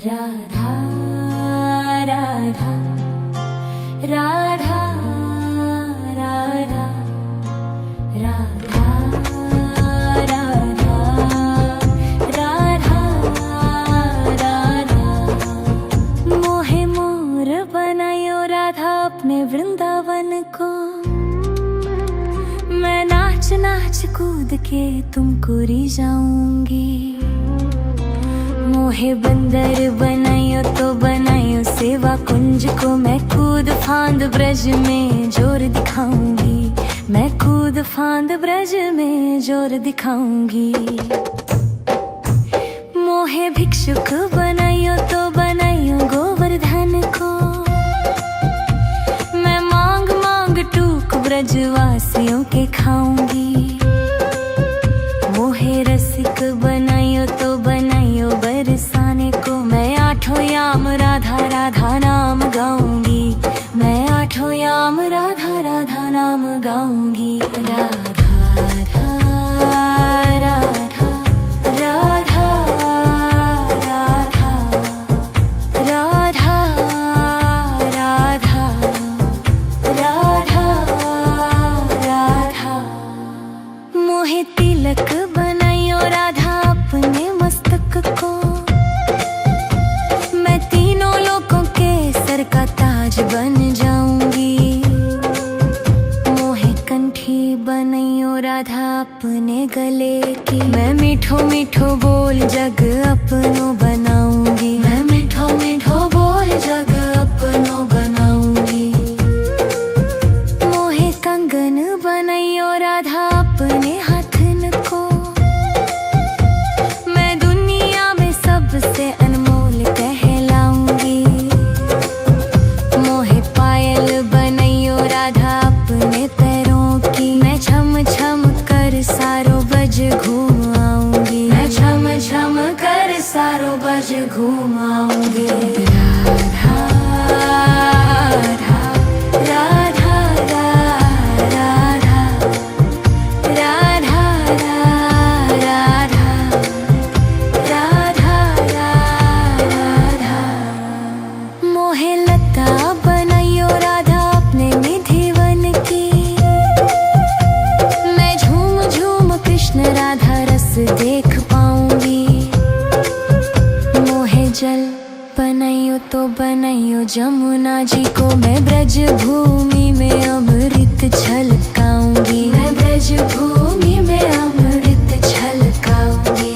राधा राधा राधा राधा राधा राधा राधा राधा मोहे मोर बनायो राधा अपने वृंदावन को। मैं नाच नाच कूद के तुमको रिझाऊंगी। मोहे बंदर बनायो तो बनायो सेवा कुंज को। मैं कूद फांद ब्रज में जोर दिखाऊंगी। मैं कूद फांद ब्रज में जोर दिखाऊंगी। मोहे भिक्षुक बनायो तो बनायो गोवर्धन को। मैं मांग मांग टूक ब्रजवासियों के खाऊंगी। मोहे रसिक बनायो तो बनायो बरसाने को। मैं आठों याम राधा राधा नाम गाऊंगी। मैं आठों याम राधा राधा नाम गाऊंगी। राधा राधा राधा राधा राधा राधा राधा राधा राधा मोहे तिलक बनायो राधा अपने मस्तक को। मैं तीनों लोगों के सर का ताज बन जाऊंगी। मोहे कंठी बनायो राधा अपने गले की। मैं मीठो मीठो बोल जग अपनो बनाऊंगी। मैं मीठो मीठो बोल जग अपनो बनाऊंगी। मोहे कंगन बनायो राधा अपने हाथन को। मैं दुनिया में सबसे अनमोल कहलाऊंगी। मोहे पायल बनायो राधा अपने पैरों की। मैं छम छम कर सारो बज घूम आऊंगी। मैं छम छम कर सारो बज घूम आऊंगी। राधा राधा राधा राधा राधा राधा राधा राधा मोहे लता बनायो राधा अपने निधिवन की। मैं झूम झूम कृष्ण राधा रस देख पाऊंगी। मोहे जल बनायो तो बनायो जमुना जी को। मैं ब्रज भूमि में अमृत छलकाऊंगी। मैं ब्रज भूमि में अमृत छलकाऊंगी।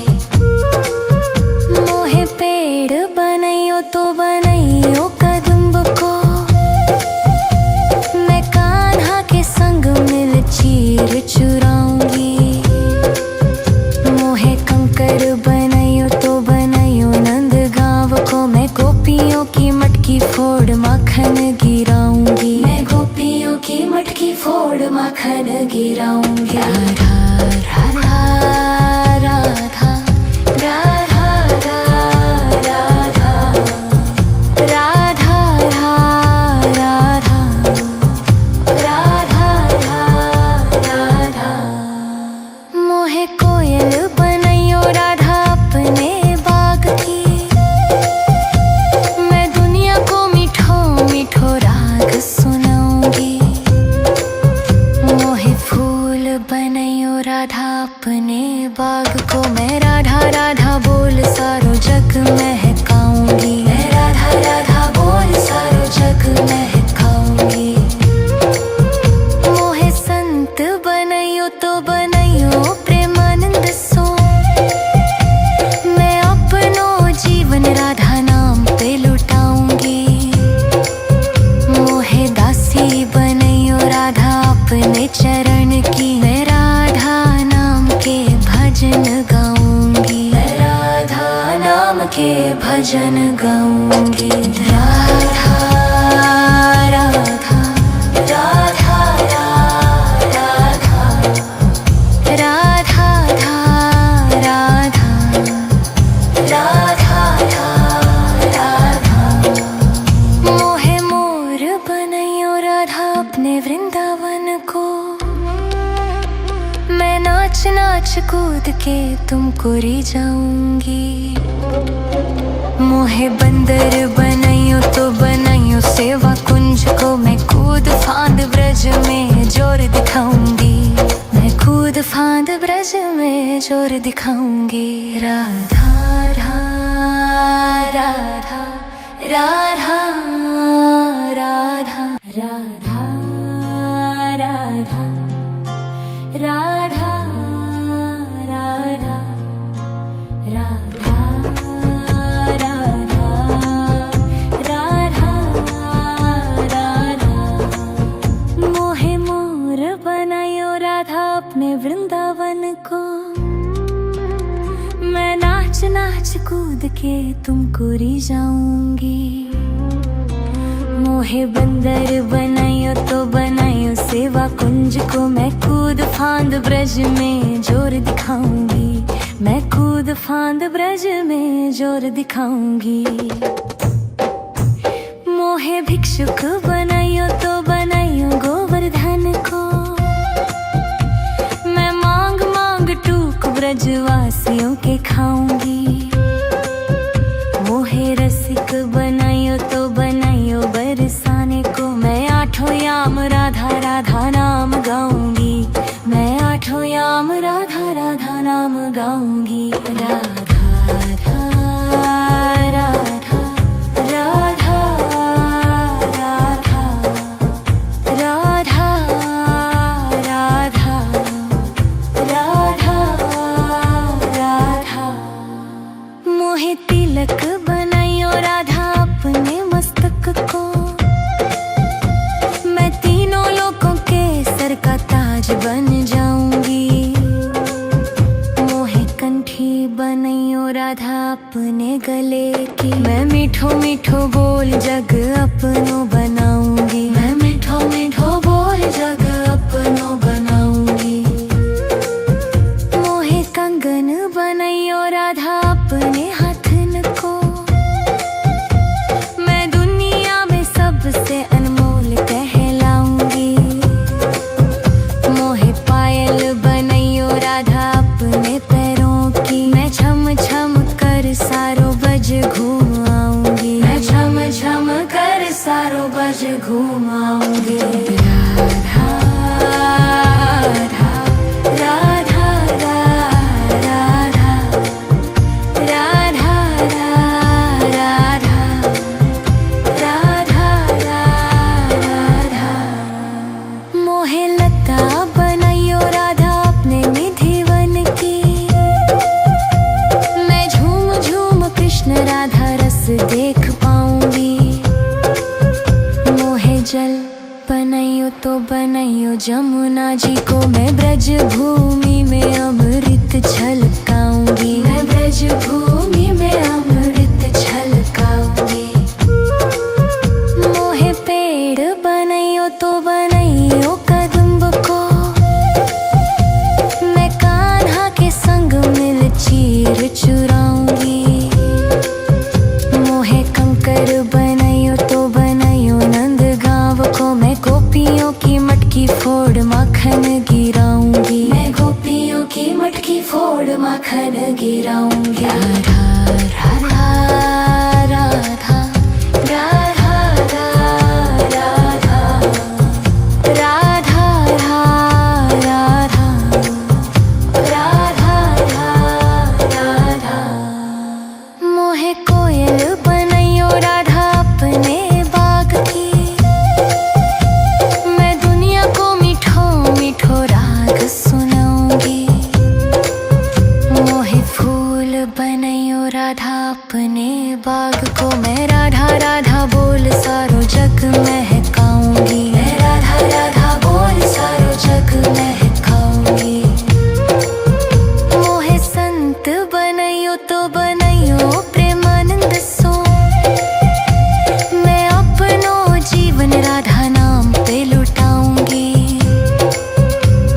मोहे पेड़ बनायो तो बनायो कदम्ब को। मैं कान्हा के संग मिल चीर चुराऊंगी। मोहे कंकर बनायो तो बनायो नंद गांव को। मैं गोपियों की मटकी फोड़ माखन गिराऊंगी। मैं गोपियों की मटकी फोड़ माखन गिराऊंगी। राधा राधा राधा राधा राधा राधा राधा राधा राधा मोहे कोयल बनायो राधा अपने बाग की। मैं दुनिया को मीठो मीठो राग सुनाऊंगी। मोहे फूल बनायो राधा अपने बाग को। मैं राधा राधा बोल सारो जग महकाऊंगी। मैं राधा राधा बोल सारो जग महकाऊंगी। मोहे संत बनायो तो बनायो प्रेमानंद सो। मैं अपनो जीवन राधा नाम पे लुटाऊंगी। मोहे दासी बनायो राधा अपने चरण की। मैं राधा नाम के भजन गाऊंगी। मैं राधा नाम के भजन गाऊंगी। राधा राधा राधा राधा राधा राधा राधा राधा मोहे मोर बनायो राधा अपने वृंदावन को। मैं नाच नाच कूद के तुमको रिझाऊंगी। मोहे बंदर बनाइयो तो बनाइयो सेवा कुंज को मैं कूद फांद ब्रज में जोर दिखाऊंगी, मैं कूद फांद ब्रज में जोर दिखाऊंगी। राधा राधा राधा राधा राधा राधा राधा राधा राधा राधा राधा राधा। मोहे मोर बनायो राधा अपने वृंदावन को, मैं नाच नाच कूद के तुमको रिझाऊंगी। मोहे बंदर बनायो तो बनायो सेवा कुंज को, मैं कूद फांद ब्रज में जोर दिखाऊंगी, मैं कूद फांद ब्रज में जोर दिखाऊंगी। मोहे भिक्षुक बनायो तो बनायो गोवर्धन को, मैं मांग मांग टूक ब्रजवासियों के खाऊंगी। मोहे रसिक बनायो तो बनायो बरसाने को, मैं आठों याम राधा राधा नाम गाऊंगी, मैं आठों याम राधा राधा नाम गाऊंगी। राधा राधा राधा राधा राधा राधा राधा राधा। मोहे तिलक बनाइयो राधा अपने मस्तक को, मैं तीनों लोगों के सर का ताज बन जाऊंगी। मोहे कंठी बनाइयो राधा अपने गले की, मैं मीठो मीठो बोल जग अपनो बनाऊंगी, मैं मीठो मीठो बोल जग अपनो बनाऊंगी। मोहे कंगन बनाइयो राधा अपने हाथन को, मैं दुनिया में सबसे अनमोल कहलाऊंगी। मोहे पायल बनाइयो राधा अपने पैरों की, मैं छम छम कर सारो बज घूम आऊंगी, मैं छम छम कर सारो बज घूम आऊंगी। राधा राधा राधा राधा राधा राधा राधा राधा। मोहे लता बनाइयो राधा अपने निधि वन की, मैं झूम झूम कृष्ण राधा रस देख पाऊंगी। मोहे जल बनाइयो तो बनाइयो जमुना जी को, मैं ब्रज भूमि में अमृत छलकाऊंगी, मैं ब्रज भूमि में अमृत छलकाऊंगी। मोहे पेड़ बनाइयो तो बनाइयो कदम्ब को, मैं कान्हा के संग मिल चीर चुराऊंगी। मोहे कंकर बनाइयो तो बनाइयो नंद गांव को, मैं गोपियों की मटकी फोड़ माखन गिराऊंगी, मैं गोपियों की मटकी फोड़ माखन गिराऊंगी। राधा राधा राधा राधा राधा राधा राधा राधा राधा। मोहे कोयल बनाइयो राधा अपने बाग की, मैं दुनिया को मीठो मीठो राग सुनाऊंगी। मोहे फूल बनाइयो राधा अपने बाग को, मैं राधा राधा बोल सारो जग महकाऊंगी, मैं राधा राधा बोल सारो जग महकाऊंगी। मोहे संत बनाइयो तो बनाइयो प्रेमानंद सो, मैं अपनो जीवन राधा नाम पे लुटाऊंगी।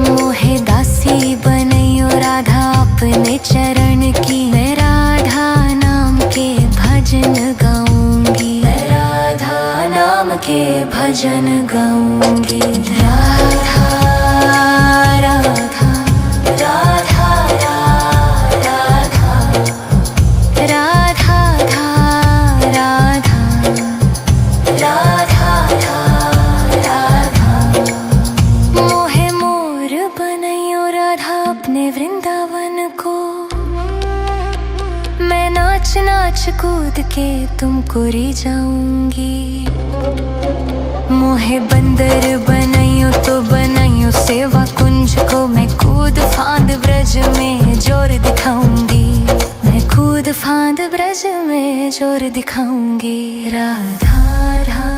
मोहे दासी बनाइयो राधा अपने चरण की, मैं राधा नाम के भजन गाऊंगी, मैं राधा नाम के भजन गाऊंगी। राधा राधा राधा राधा राधा राधा कूद के तुमको री जाऊंगी। मोहे बंदर बनाइयो तो बनाइयो सेवा कुंज को, मैं कूद फांद ब्रज में जोर दिखाऊंगी। मैं कूद फांद ब्रज में जोर दिखाऊंगी। राधा राधा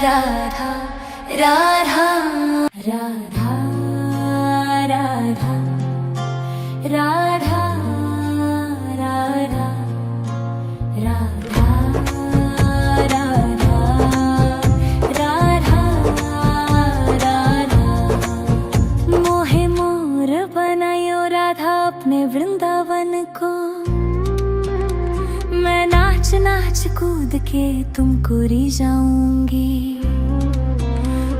राधा राधा राधा राधा राधा राधा अपने वृंदावन को, मैं नाच नाच कूद के तुमको री जाऊंगी।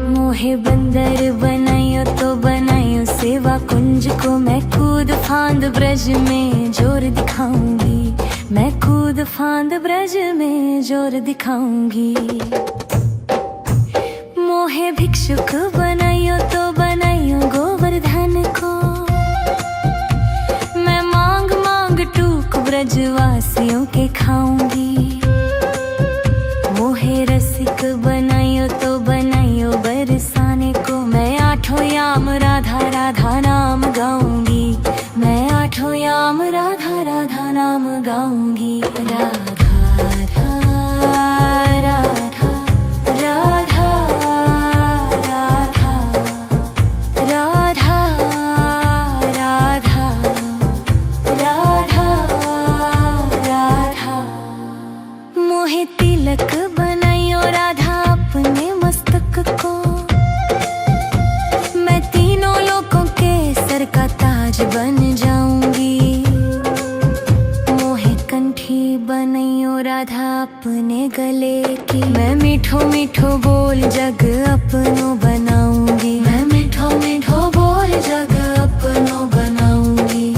मोहे बंदर बनाइयो तो बनाइयो सेवा कुंज को, मैं कूद फांद ब्रज में जोर दिखाऊंगी। मैं कूद फांद ब्रज में जोर दिखाऊंगी। मोहे भिक्षुक बनाइयो तो बनाइयो गोवर्धन को, ब्रजवासियों के खाऊंगी। मोहे रसिक बनाइयो तो बनाइयो बरसाने को, मैं आठों याम राधा राधा नाम गाऊंगी। मैं आठों याम राधा राधा नाम गाऊंगी। राधा राधा राधा राधा राधा राधा राधा। मोहे तिलक बनाइयो राधा अपने मस्तक को, मैं तीनों लोकों के सर का ताज बन जाऊंगी। मोहे कंठी बनाइयो राधा अपने गले की, मैं मीठो मीठो बोल जग अपनो बनाऊंगी। मैं मीठो मीठो बोल जग अपनो बनाऊंगी।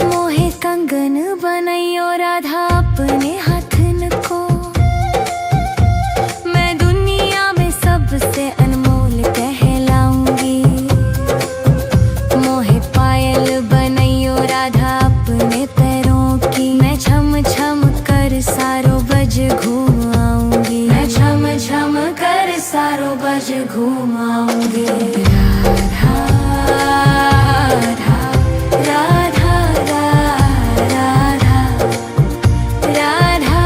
मोहे कंगन बनाइयो राधा अपने हाथन को, मैं दुनिया में सबसे अनमोल कहलाऊंगी। मोहे पायल बनाइयो राधा अपने पैरों की, मैं छम छम कर सारो बज घूम आऊंगी। मैं छम छम कर सारो बज घूम आऊंगी। राधा राधा राधा राधा राधा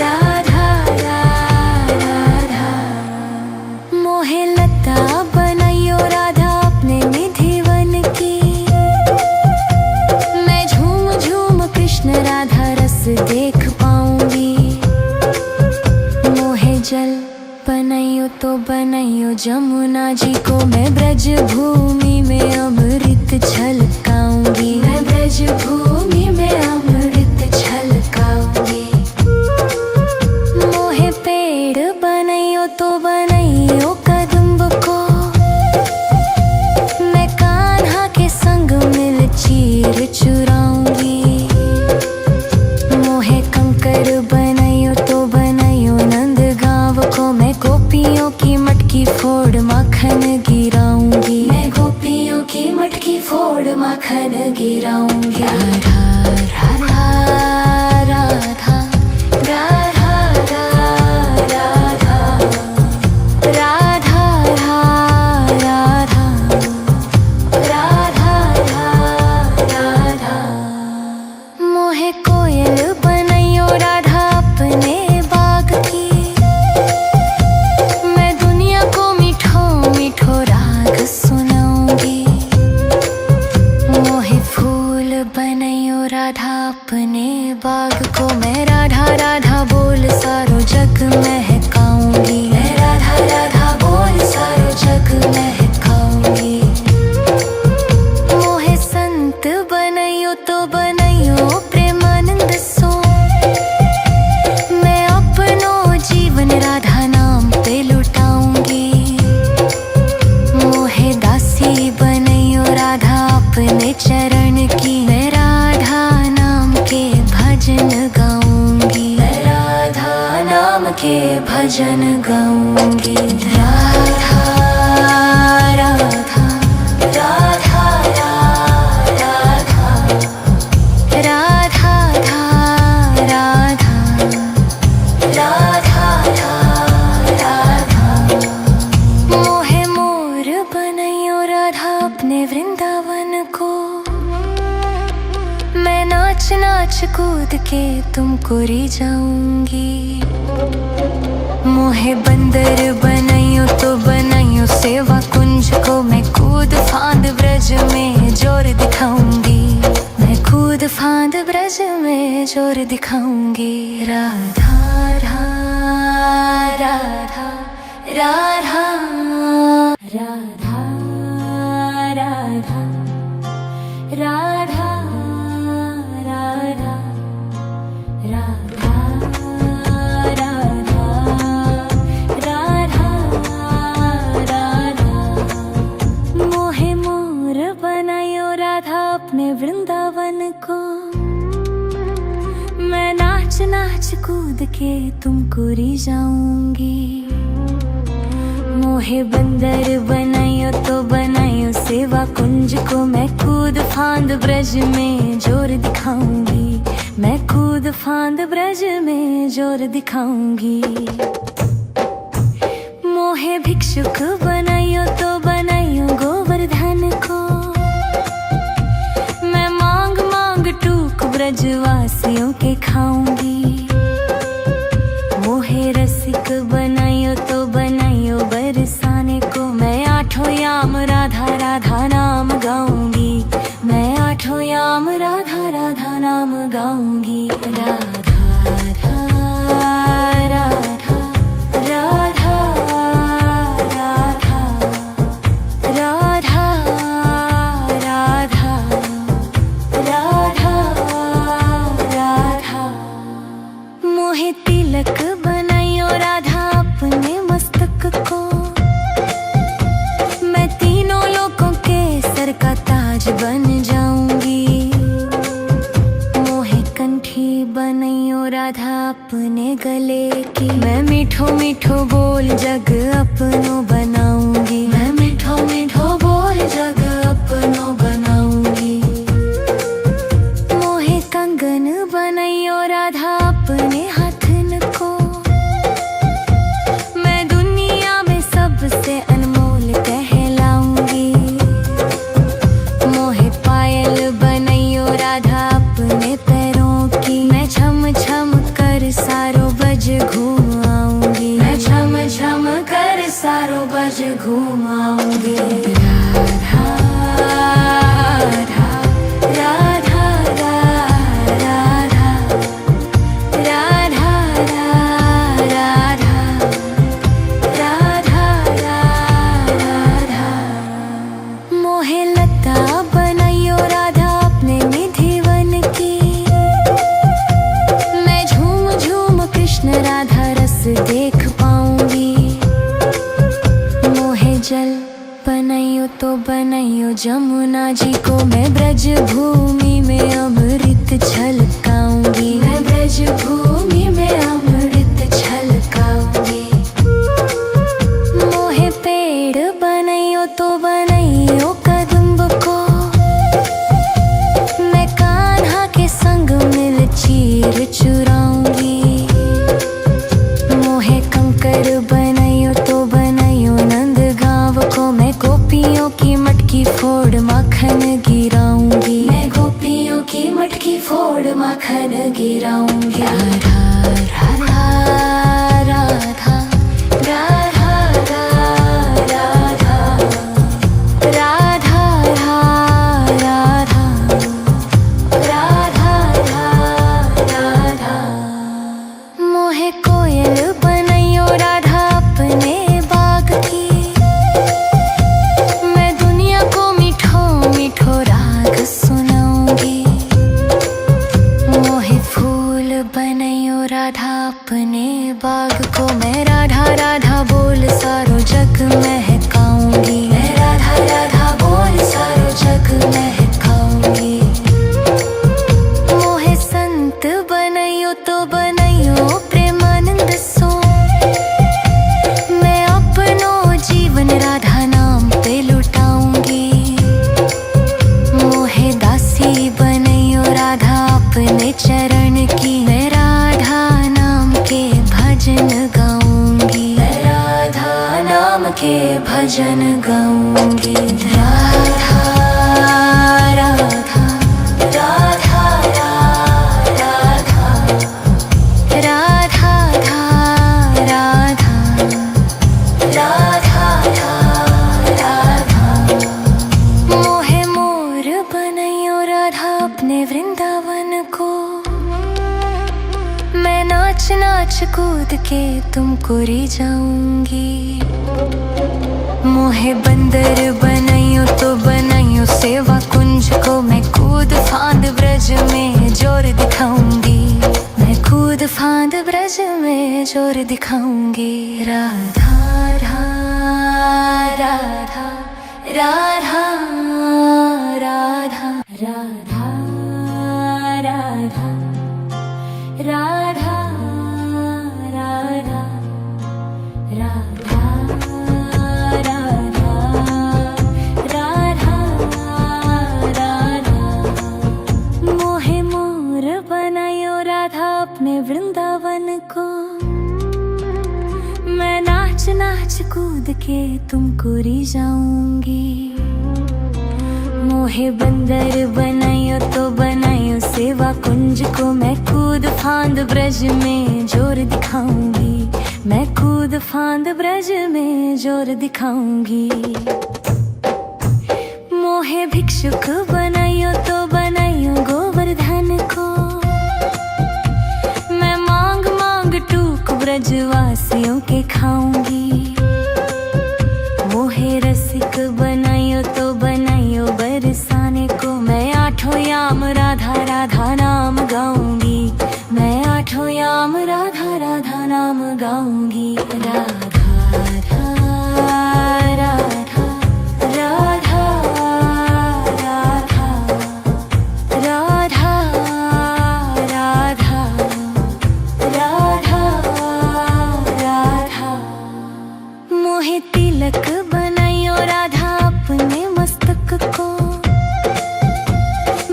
राधा राधा। मोहे लता बनाइयो राधा अपने निधि वन की, मैं झूम झूम कृष्ण राधा रस देख पाऊंगी। मोहे जल बनाइयो तो बनाइयो जमुना जी को, मैं ब्रज भूमि में अमृत छलकाऊंगी। मैं ब्रज भूमि में अमृत छलकाऊंगी। मोहे पेड़ बनाइयो तो बनाइयो कदम्ब को, मैं कान्हा के संग मिल चीर चुराऊंगी। मोहे कंकर बनाइयो तो बनाइयो नंद गांव को, मैं गोपियों की मटकी फोड़ माखन गिराऊंगी। मैं गोपियों की मटकी फोड़ माखन गिराऊंगी। राधा राधा राधा राधा राधा राधा राधा राधा राधा। मोहे कोयल बनाइयो राधा अपने बाग की, मैं दुनिया को मीठो मीठो राग सुनाऊंगी। मोहे फूल बनाइयो राधा अपने बाग को, मैं राधा राधा बोल सारो जग महकाऊंगी। मैं राधा राधा बोल सारो जग महकाऊंगी। मोहे संत बनाइयो तो बनाइयो प्रेमानंद सो, मैं अपनो जीवन राधा नाम पे लुटाऊंगी। मोहे दासी बनाइयो राधा अपने चरण की, मैं राधा नाम के भजन गाऊंगी। मैं राधा नाम के भजन गाऊंगी। राधा राधा राधा राधा नाच नाच कूद के तुमको रिझाऊंगी। मोहे बंदर बनाइयो तो बनाइयो सेवा कुंज को, मैं कूद फांद ब्रज में जोर दिखाऊंगी। मैं कूद फांद ब्रज में जोर दिखाऊंगी। राधा राधा राधा राधा राधा राधा राधा राधा राधा राधा राधा। मोहे मोर बनायो राधा अपने वृंदावन को, मैं नाच नाच कूद के तुमको रिझाऊंगी। मोहे बंदर बनाइयो तो बनाइयो सेवा कुंज को, मैं कूद फांद ब्रज में जोर दिखाऊंगी। मैं कूद फांद ब्रज में जोर दिखाऊंगी। मोहे भिक्षुक बनाइयो तो बनाइयो गोवर्धन को, मैं मांग मांग टूक ब्रजवासियों के खाऊंगी। मोहे रसिक बनाइयो तो बनाइयो बरसाने को, मैं आठों याम राधा राधा नाम गाऊंगी। मैं आठों याम राधा राधा नाम गाऊंगी। राधा राधा राधा राधा राधा राधा राधा राधा। मोहे तिलक बनाइयो राधा अपने मस्तक को, मैं तीनों लोगों के सर का ताज बन जाऊंगी। मोहे कंठी बनाइयो राधा अपने गले की, मैं मीठो मीठो बोल जग अपनो बनाऊंगी। मैं मीठो मीठो बोल जग अपनो बनाऊंगी। मोहे कंगन बनाइयो राधा अपने हाथन को, मैं दुनिया में सबसे अनमोल कहलाऊंगी। मोहे पायल बनाइयो राधा अपने पैरों की, मैं छम छम कर सारो बज घूमाऊंगी। मैं छम छम कर सारो बज घूमाऊंगी। राधा राधा राधा राधा राधा राधा राधा राधा। मोहे लता बनाइयो राधा अपने निधिवन की, मैं झूम झूम कृष्ण राधा रस देख पाऊंगी। मोहे जल बनाइयो तो बनाइयो जमुना जी को, मैं ब्रज भूमि में अमृत छलकाऊंगी। मैं ब्रज भूमि में अमृत छलकाऊंगी। मोहे पेड़ बनाइयो तो बनाइयो कदम्ब को, मैं कान्हा के संग मिल चीर चुराऊंगी। मोहे कंकर बनाइयो तो बनाइयो नंद गांव को, मैं गोपियों की मटकी फोड़ माखन गिराऊंगी। मैं गोपियों की मटकी फोड़ माखन गिराऊंगी। राधा राधा राधा राधा राधा राधा राधा राधा राधा। मोहे कोयल बनाइयो राधा अपने बाग की, मैं दुनिया को मीठो मीठो राग सुनाऊंगी। मोहे फूल बनाइयो राधा अपने बाग को, मैं राधा राधा बोल सारो जग महकाऊंगी। मैं राधा राधा बोल सारो जग महकाऊंगी। मोहे संत बनाइयो तो बनाइयो प्रेमानंद सो, मैं अपनो जीवन राधा नाम पे लुटाऊंगी। मोहे दासी बनाइयो राधा अपने चरण की, मैं राधा नाम के भजन गाऊंगी। मैं राधा नाम के भजन गाऊंगी। राधा राधा राधा राधा वृंदावन को मैं नाच नाच कूद के तुमको री जाऊंगी। मोहे बंदर बनाइयो तो बनाइयो सेवा कुंज को मैं कूद फांद ब्रज में जोर दिखाऊंगी। मैं कूद फांद ब्रज में जोर दिखाऊंगी। राधा राधा राधा राधा राधा राधा राधा राधा राधा राधा राधा राधा मोहे मोर बनायो राधा अपने वृंदावन को मैं नाच नाच कूद के तुमको री जाऊंगी। मोहे बंदर बनायो तो बनायो सेवा कुंज को मैं कूद फांद ब्रज में जोर दिखाऊंगी। मैं कूद फांद ब्रज में जोर दिखाऊंगी। मोहे भिक्षुक बनायो तो बनायो गोवर्धन को मैं मांग मांग टूक ब्रजवासियों के खाऊंगी। मोहे रसिक बनायो तो बनायो बरसाने को मैं आठों याम राधा राधा नाम गाऊंगी। मैं आठों याम राधा राधा नाम गाऊंगी। राधा राधा राधा राधा राधा राधा राधा राधा मोहे तिलक बनायो राधा अपने मस्तक को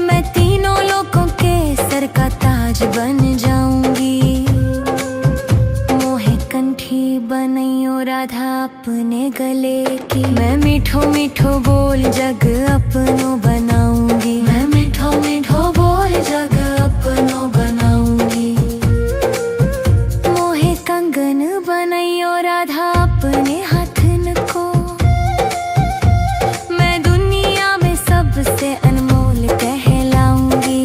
मैं तीनों लोगों के सर का ताज बन जाऊंगी। मोहे कंठी बनायो राधा अपने गले की मैं मीठो मीठो बोल जग अपनो बनाऊंगी। मैं मीठो मीठो बोल जग अपनो बनाऊंगी। मोहे कंगन बनायो राधा अपने हाथन को मैं दुनिया में सबसे अनमोल कहलाऊंगी।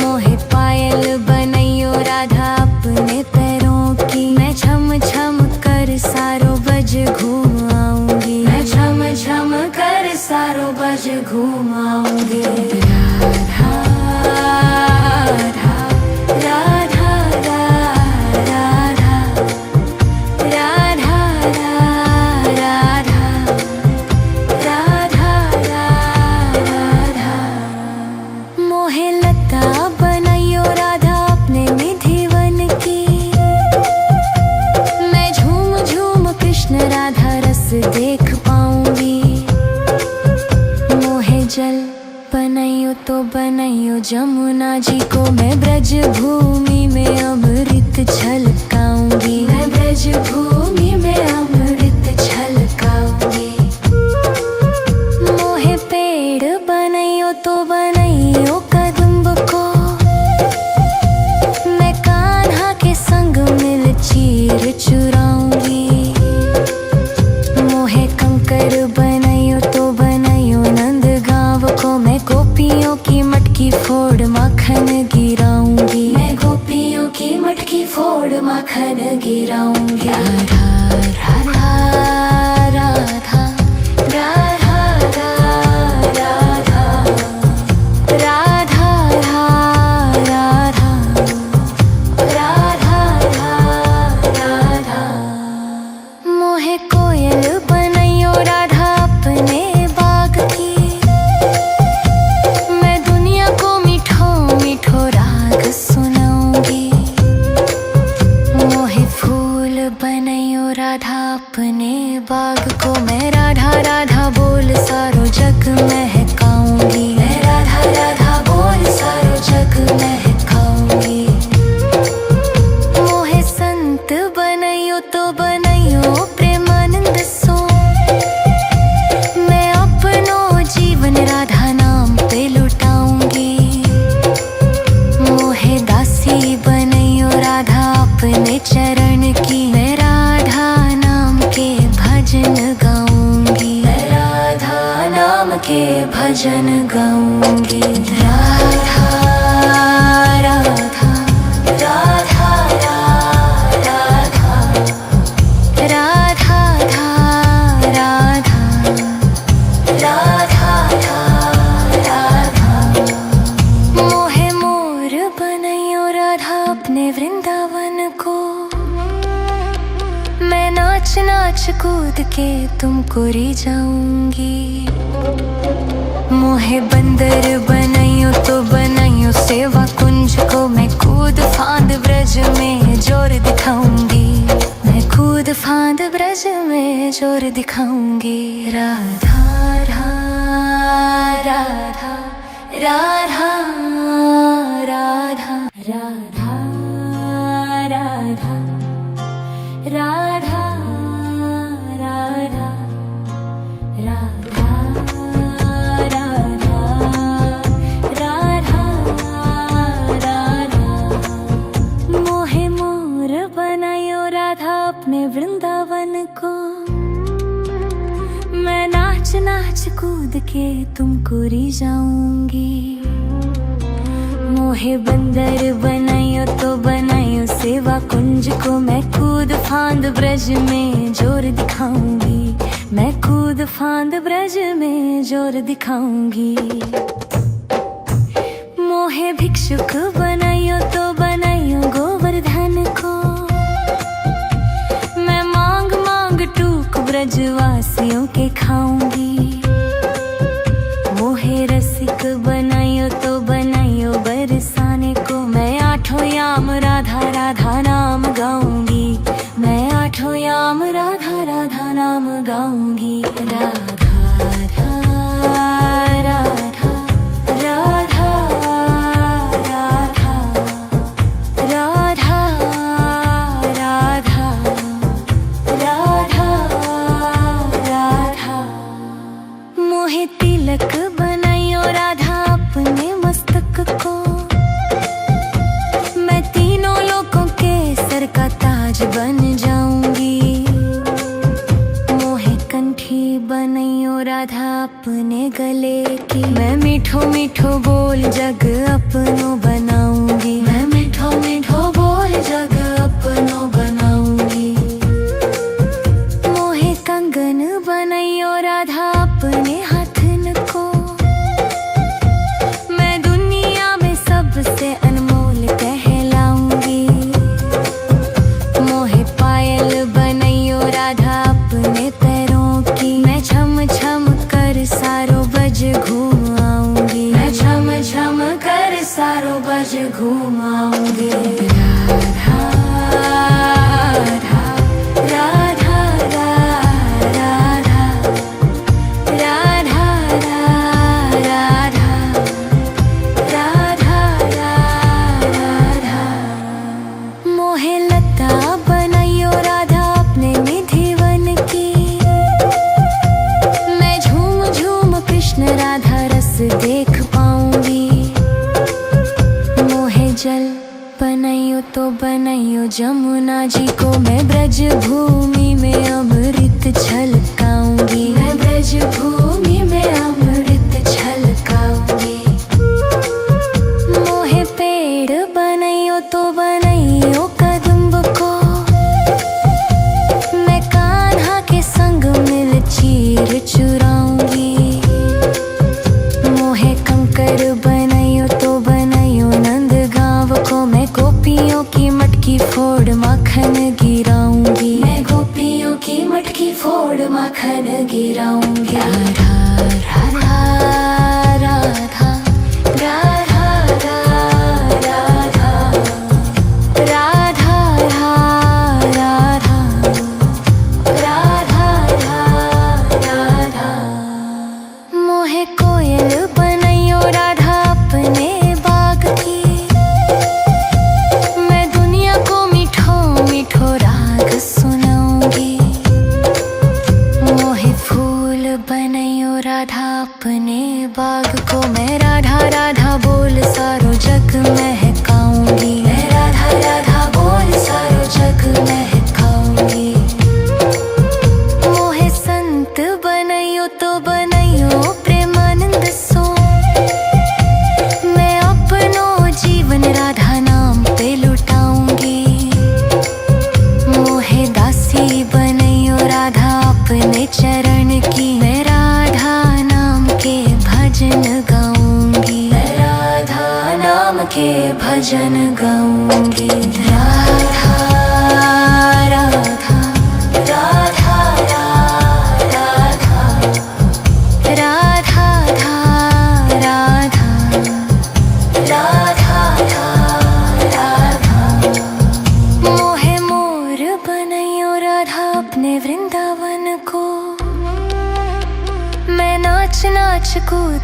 मोहे पायल बनायो राधा अपने पैरों की मैं छम छम कर सारो बज घूम आऊंगी। मैं छम छम कर सारो बज घूम आऊंगी। राधा राधा राधा राधा राधा राधा राधा राधा मोहे लता बनायो राधा अपने निधिवन की मैं झूम झूम कृष्ण राधा रस देख पाऊंगी। मोहे जल बनायो तो बनायो जमुना जी को मैं ब्रज भूमि में अमृत छलकाऊंगी। मैं ब्रज भूमि में अमृत छलकाऊंगी। मोहे पेड़ बनायो तो बनायो कदम्ब को मैं कान्हा के संग मिल चीर चुराऊंगी। मोहे कंकर बनायो तो बनायो नंद गांव को मैं गोपियों की मटकी फोड़ माखन गिराऊंगी। मैं गोपियों की मटकी फोड़ माखन गिराऊंगी। राधा राधा राधा राधा राधा राधा राधा राधा राधा मोहे कोयल बनायो राधा अपने बाग की मैं दुनिया को मीठो मीठो राग सुनाऊंगी। मोहे फूल बनायो राधा अपने बाग को मैं राधा राधा बोल सारो जग महकाऊंगी। मैं राधा राधा बोल सारो जग महकाऊंगी। मोहे संत बनायो तो बनायो प्रेमानंद सो मैं अपनो जीवन राधा नाम पे लुटाऊंगी। मोहे दासी बनायो राधा अपने चरण की मैं राधा नाम के भजन गाऊंगी। मैं राधा नाम के भजन गाऊंगी। नाच कूद के तुमको री जाऊंगी। मोहे बंदर बनाइयो तो बनाइयो सेवा कुंज को, मैं कूद फांद ब्रज में जोर दिखाऊंगी। मैं कूद फांद ब्रज में जोर दिखाऊंगी। राधा राधा राधा राधा राधा राधा राधा राधा राधा राधा राधा राधा। मोहे मोर बनायो राधा अपने वृंदावन को, मैं नाच नाच कूद के तुमको री जाऊंगी। मोहे बंदर बनाइयो तो बनाइयो सेवा कुंज को, मैं कूद फांद ब्रज में जोर दिखाऊंगी। मैं कूद फांद ब्रज में जोर दिखाऊंगी। मोहे भिक्षुक बनाइयो तो बनाइयो गोवर्धन को, मैं मांग मांग टूक ब्रजवासियों के खाऊंगी। मोहे रसिक बनाइयो तो बनाइयो बरसाने को, मैं आठों याम राधा राधा नाम गाऊंगी। मैं आठों याम राधा राधा नाम गाऊंगी। राधा राधा राधा राधा राधा राधा राधा राधा। मोहे तिलक बनाइयो राधा अपने मस्तक को, मैं तीनों लोगों के सर का ताज बन जाऊंगी। मोहे कंठी बनाइयो राधा अपने गले की, मैं मीठो मीठो बोल जग अपनो बनाऊंगी। मैं मीठो मीठो बोल जग अपनो बनाऊंगी। मोहे कंगन बनाइयो राधा अपने हाथन को, मैं दुनिया में सबसे अनमोल कहलाऊंगी। मोहे पायल बनाइयो राधा अपने पैरों की, मैं छम छम कर सारो बज घूम आऊंगी। मैं छम छम कर सारो बज घूम आऊंगी। राधा राधा राधा राधा राधा राधा राधा राधा। मोहे लता बनाइयो राधा अपने निधिवन की, मैं झूम झूम कृष्ण राधा रस देख पाऊंगी। मोहे जल बनाइयो तो बनाइयो जमुना जी को, मैं ब्रज भूमि में अमृत छलकाऊंगी। मैं ब्रज भूमि में अमृत छलकाऊंगी। मोहे पेड़ बनाइयो तो बनाइयो कदम्ब को, मैं कान्हा के संग मिल चीर चुराऊंगी। मोहे कंकर बनाइयो तो बनाइयो नंद गांव को, मैं गोपियों की मटकी फोड़ माखन गिराऊंगी। मैं गोपियों की मटकी फोड़ माखन गिराऊंगी। राधा राधा राधा राधा राधा राधा राधा राधा राधा। मोहे कोयल बनाइयो राधा अपने बाग की, मैं दुनिया को मीठो मीठो राग सुनाऊंगी। मोहे फूल बनाइयो राधा अपने बाग को, मैं राधा राधा बोल सारो जग महकाऊंगी। मैं राधा राधा बोल सारो जग महकाऊंगी। मोहे संत बनाइयो तो बनाइयो प्रेमानंद सो, मैं अपनो जीवन राधा नाम पे लुटाऊंगी। मोहे दासी बनाइयो राधा अपने चरण की, मैं राधा नाम के भजन गाऊंगी। मैं राधा नाम के भजन गाऊंगी। राधा राधा राधा अपने वृंदावन को मैं नाच नाच कूद